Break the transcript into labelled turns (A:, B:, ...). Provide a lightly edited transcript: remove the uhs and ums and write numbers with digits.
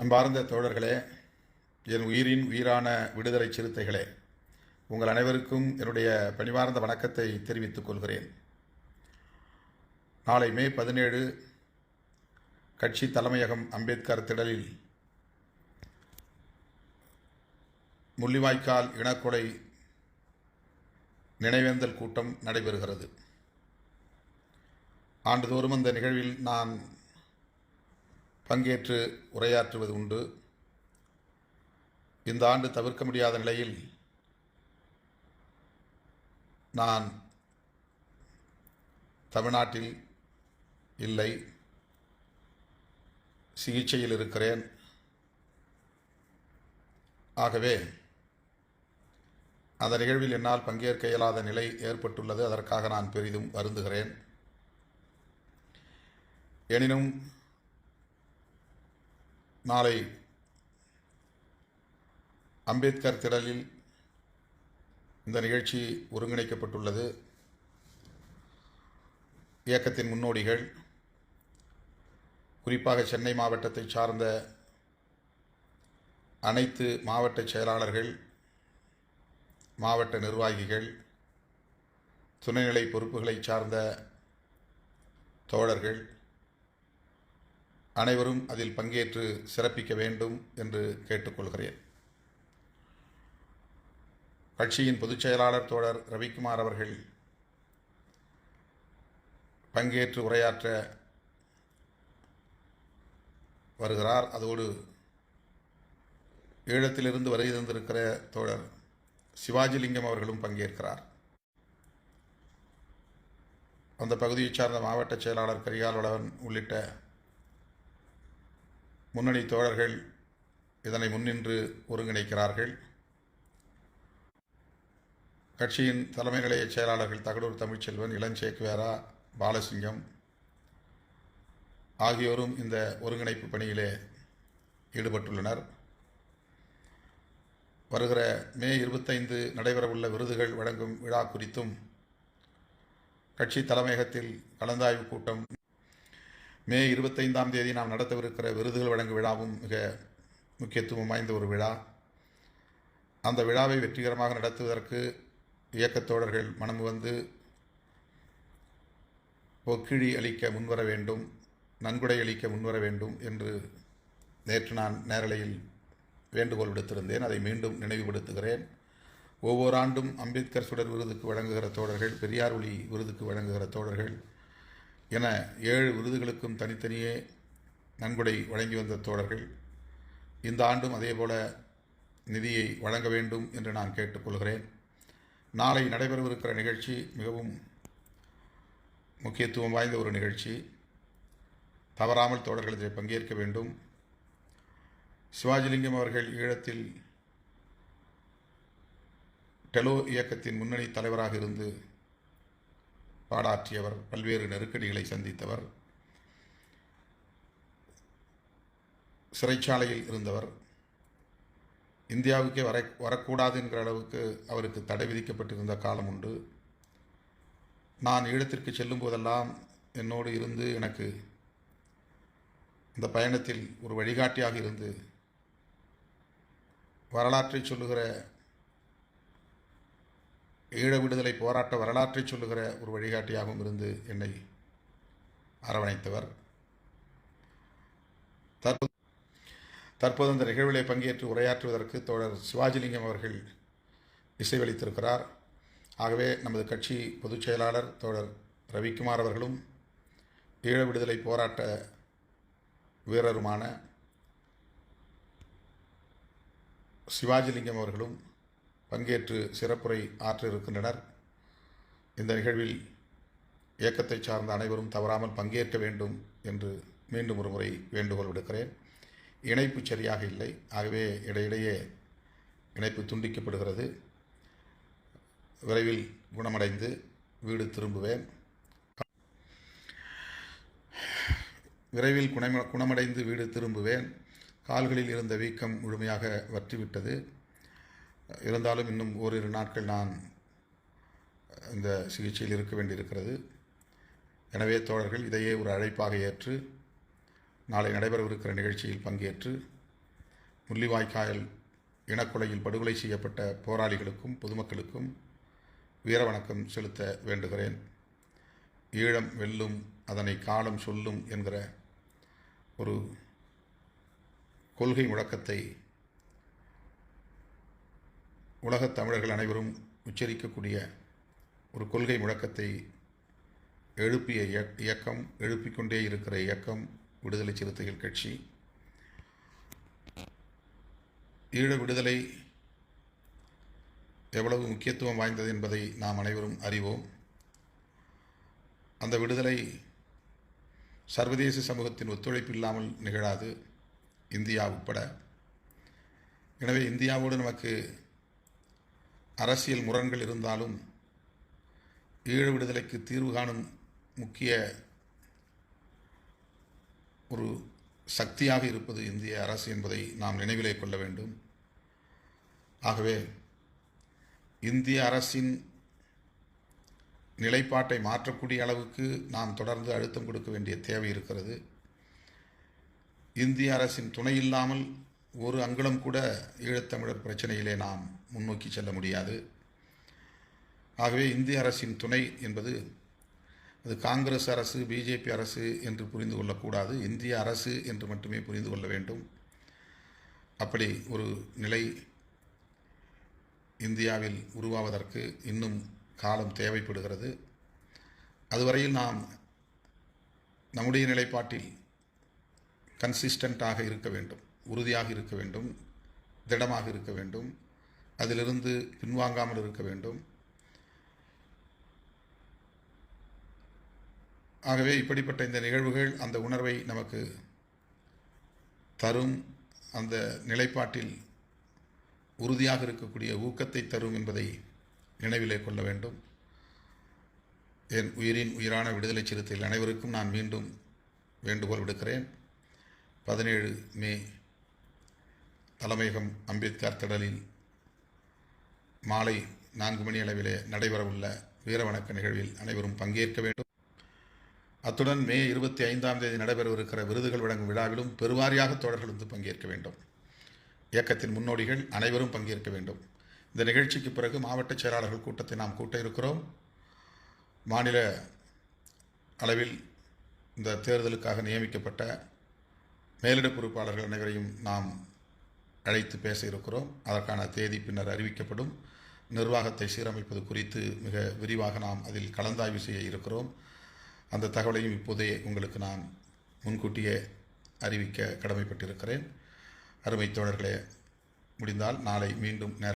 A: அன்பார்ந்த தோழர்களே, என் உயிரின் உயிரான விடுதலை சிறுத்தைகளே, உங்கள் அனைவருக்கும் என்னுடைய பணிவார்ந்த வணக்கத்தை தெரிவித்துக் கொள்கிறேன். நாளை மே 17 கட்சி தலைமையகம் அம்பேத்கர் திடலில் முள்ளிவாய்க்கால் இனக்கொலை நினைவேந்தல் கூட்டம் நடைபெறுகிறது. ஆண்டுதோறும் அந்த நிகழ்வில் நான் பங்கேற்று உரையாற்றுவது உண்டு. இந்த ஆண்டு தவிர்க்க முடியாத நிலையில் நான் தமிழ்நாட்டில் இல்லை, சிகிச்சையில் இருக்கிறேன். ஆகவே அந்த நிகழ்வில் என்னால் பங்கேற்க இயலாத நிலை ஏற்பட்டுள்ளது. அதற்காக நான் பெரிதும் வருந்துகிறேன். எனினும் நாளை அம்பேத்கர் திடலில் இந்த நிகழ்ச்சி ஒருங்கிணைக்கப்பட்டுள்ளது. இயக்கத்தின் முன்னோடிகள், குறிப்பாக சென்னை மாவட்டத்தை சார்ந்த அனைத்து மாவட்ட செயலாளர்கள், மாவட்ட நிர்வாகிகள், துணைநிலை பொறுப்புகளை சார்ந்த தோழர்கள் அனைவரும் அதில் பங்கேற்று சிறப்பிக்க வேண்டும் என்று கேட்டுக்கொள்கிறேன். கட்சியின் பொதுச் செயலாளர் தோழர் ரவிக்குமார் அவர்கள் பங்கேற்று உரையாற்ற வருகிறார். அதோடு ஈழத்திலிருந்து வருகை தந்திருக்கிற தோழர் சிவாஜிலிங்கம் அவர்களும் பங்கேற்கிறார். அந்த பகுதியைச் சார்ந்த மாவட்ட செயலாளர் கரிகாலவளவன் உள்ளிட்ட முன்னணி தோழர்கள் இதனை முன்னின்று ஒருங்கிணைக்கிறார்கள். கட்சியின் தலைமை நிலைய செயலாளர்கள் தகடூர் தமிழ்ச்செல்வன், இளஞ்சேக்குவேரா, பாலசிங்கம் ஆகியோரும் இந்த ஒருங்கிணைப்பு பணியிலே ஈடுபட்டுள்ளனர். வருகிற மே 25 நடைபெறவுள்ள விருதுகள் வழங்கும் விழா குறித்தும் கட்சி தலைமையகத்தில் கலந்தாய்வு கூட்டம், மே 25ஆம் தேதி நாம் நடத்தவிருக்கிற விருதுகள் வழங்கும் விழாவும் மிக முக்கியத்துவம் வாய்ந்த ஒரு விழா. அந்த விழாவை வெற்றிகரமாக நடத்துவதற்கு இயக்கத் தோழர்கள் மனம் வந்து ஒக்கிழி அளிக்க முன்வர வேண்டும், நன்கொடை அளிக்க முன்வர வேண்டும் என்று நேற்று நான் நேரலையில் வேண்டுகோள் விடுத்திருந்தேன். அதை மீண்டும் நினைவுபடுத்துகிறேன். ஒவ்வொரு ஆண்டும் அம்பேத்கர் சுடர் விருதுக்கு வழங்குகிற தோழர்கள், பெரியார் ஒளி விருதுக்கு வழங்குகிற தோழர்கள் என 7 விருதுகளுக்கும் தனித்தனியே நன்கொடை வழங்கி வந்த தோழர்கள் இந்த ஆண்டும் அதேபோல நிதியை வழங்க வேண்டும் என்று நான் கேட்டுக்கொள்கிறேன். நாளை நடைபெறவிருக்கிற நிகழ்ச்சி மிகவும் முக்கியத்துவம் வாய்ந்த ஒரு நிகழ்ச்சி. தவறாமல் தோழர்கள் இதில் பங்கேற்க வேண்டும். சிவாஜிலிங்கம் அவர்கள் ஈழத்தில் டெலோ இயக்கத்தின் முன்னணி தலைவராக இருந்து பாடாற்றியவர், பல்வேறு நெருக்கடிகளை சந்தித்தவர், சிறைச்சாலையில் இருந்தவர், இந்தியாவுக்கே வரக்கூடாது என்கிற அளவுக்கு அவருக்கு தடை விதிக்கப்பட்டிருந்த காலம் உண்டு. நான் ஈழத்திற்கு செல்லும் போதெல்லாம் என்னோடு இருந்து எனக்கு இந்த பயணத்தில் ஒரு வழிகாட்டியாக இருந்து வரலாற்றை சொல்லுகிற, ஈழ விடுதலை போராட்ட வரலாற்றை சொல்லுகிற ஒரு வழிகாட்டியாகவும் இருந்து என்னை அரவணைத்தவர். தற்போது அந்த நிகழ்விலே பங்கேற்று உரையாற்றுவதற்கு தோழர் சிவாஜிலிங்கம் அவர்கள் இசைவளித்திருக்கிறார். ஆகவே நமது கட்சி பொதுச் செயலாளர் தோழர் ரவிக்குமார் அவர்களும் ஈழ விடுதலை போராட்ட வீரருமான சிவாஜிலிங்கம் அவர்களும் பங்கேற்று சிறப்புரை ஆற்ற இருக்கின்றனர். இந்த நிகழ்வில் இயக்கத்தை சார்ந்த அனைவரும் தவறாமல் பங்கேற்க வேண்டும் என்று மீண்டும் ஒரு முறை வேண்டுகோள் விடுக்கிறேன். இணைப்பு சரியாக இல்லை, ஆகவே இடையிடையே இணைப்பு துண்டிக்கப்படுகிறது. விரைவில் குணமடைந்து வீடு திரும்புவேன். கால்களில் இருந்த வீக்கம் முழுமையாக வற்றிவிட்டது. இருந்தாலும் இன்னும் ஓரிரு நாட்கள் நான் இந்த சிகிச்சையில் இருக்க வேண்டியிருக்கிறது. எனவே தோழர்கள் இதையே ஒரு அழைப்பாக ஏற்று நாளை நடைபெறவிருக்கிற நிகழ்ச்சியில் பங்கேற்று முள்ளிவாய்க்கால் இனக்கொலையில் படுகொலை செய்யப்பட்ட போராளிகளுக்கும் பொதுமக்களுக்கும் வீரவணக்கம் செலுத்த வேண்டுகிறேன். ஈழம் வெல்லும், அதனை காலம் சொல்லும் என்கிற ஒரு கொள்கை முழக்கத்தை உலகத் தமிழர்கள் அனைவரும் உச்சரிக்கக்கூடிய ஒரு கொள்கை முழக்கத்தை எழுப்பிய இயக்கம், எழுப்பிக்கொண்டே இருக்கிற இயக்கம் விடுதலை சிறுத்தைகள் கட்சி. ஈழ விடுதலை எவ்வளவு முக்கியத்துவம் வாய்ந்தது என்பதை நாம் அனைவரும் அறிவோம். அந்த விடுதலை சர்வதேச சமூகத்தின் ஒத்துழைப்பு இல்லாமல் நிகழாது, இந்தியா உட்பட. எனவே இந்தியாவோடு நமக்கு அரசியல் முரண்கள் இருந்தாலும் ஈழ விடுதலைக்கு தீர்வு காணும் முக்கிய ஒரு சக்தியாக இருப்பது இந்திய அரசு என்பதை நாம் நினைவிலே கொள்ள வேண்டும். ஆகவே இந்திய அரசின் நிலைப்பாட்டை மாற்றக்கூடிய அளவுக்கு நாம் தொடர்ந்து அழுத்தம் கொடுக்க வேண்டிய தேவை இருக்கிறது. இந்திய அரசின் துணை இல்லாமல் ஒரு அங்குலம் கூட ஈழத்தமிழர் பிரச்சனையிலே நாம் முன்னோக்கி செல்ல முடியாது. ஆகவே இந்திய அரசின் துணை என்பது அது காங்கிரஸ் அரசு, பிஜேபி அரசு என்று புரிந்து கொள்ளக்கூடாது, இந்திய அரசு என்று மட்டுமே புரிந்து கொள்ள வேண்டும். அப்படி ஒரு நிலை இந்தியாவில் உருவாவதற்கு இன்னும் காலம் தேவைப்படுகிறது. அதுவரையில் நாம் நம்முடைய நிலைப்பாட்டில் கன்சிஸ்டண்ட்டாக இருக்க வேண்டும், உறுதியாக இருக்க வேண்டும், திடமாக இருக்க வேண்டும், அதிலிருந்து பின்வாங்காமல் இருக்க வேண்டும். ஆகவே இப்படிப்பட்ட இந்த நிகழ்வுகள் அந்த உணர்வை நமக்கு தரும், அந்த நிலைப்பாட்டில் உறுதியாக இருக்கக்கூடிய ஊக்கத்தை தரும் என்பதை நினைவிலே கொள்ள வேண்டும். என் உயிரின் உயிரான விடுதலை சிறுத்தைகள் அனைவருக்கும் நான் மீண்டும் வேண்டுகோள் விடுக்கிறேன். 17 மே தலைமையகம் அம்பேத்கர் திடலில் மாலை 4 மணி அளவிலே நடைபெறவுள்ள வீரவணக்க நிகழ்வில் அனைவரும் பங்கேற்க வேண்டும். அத்துடன் மே 25ஆம் தேதி நடைபெறவிருக்கிற விருதுகள் வழங்கும் விழாவிலும் பெருவாரியாக தோழர்கள் வந்து பங்கேற்க வேண்டும். இயக்கத்தின் முன்னோடிகள் அனைவரும் பங்கேற்க வேண்டும். இந்த நிகழ்ச்சிக்கு பிறகு மாவட்ட செயலாளர்கள் கூட்டத்தை நாம் கூட்ட இருக்கிறோம். மாநில அளவில் இந்த தேர்தலுக்காக நியமிக்கப்பட்ட மேலிட பொறுப்பாளர்கள் அனைவரையும் நாம் அழைத்து பேச இருக்கிறோம். அதற்கான தேதி பின்னர் அறிவிக்கப்படும். நிர்வாகத்தை சீரமைப்பது குறித்து மிக விரிவாக நாம் அதில் கலந்தாய்வு செய்ய இருக்கிறோம். அந்த தகவலையும் இப்போதே உங்களுக்கு நான் முன்கூட்டியே அறிவிக்க கடமைப்பட்டிருக்கிறேன். அருமை தோழர்களே, முடிந்தால் நாளை மீண்டும்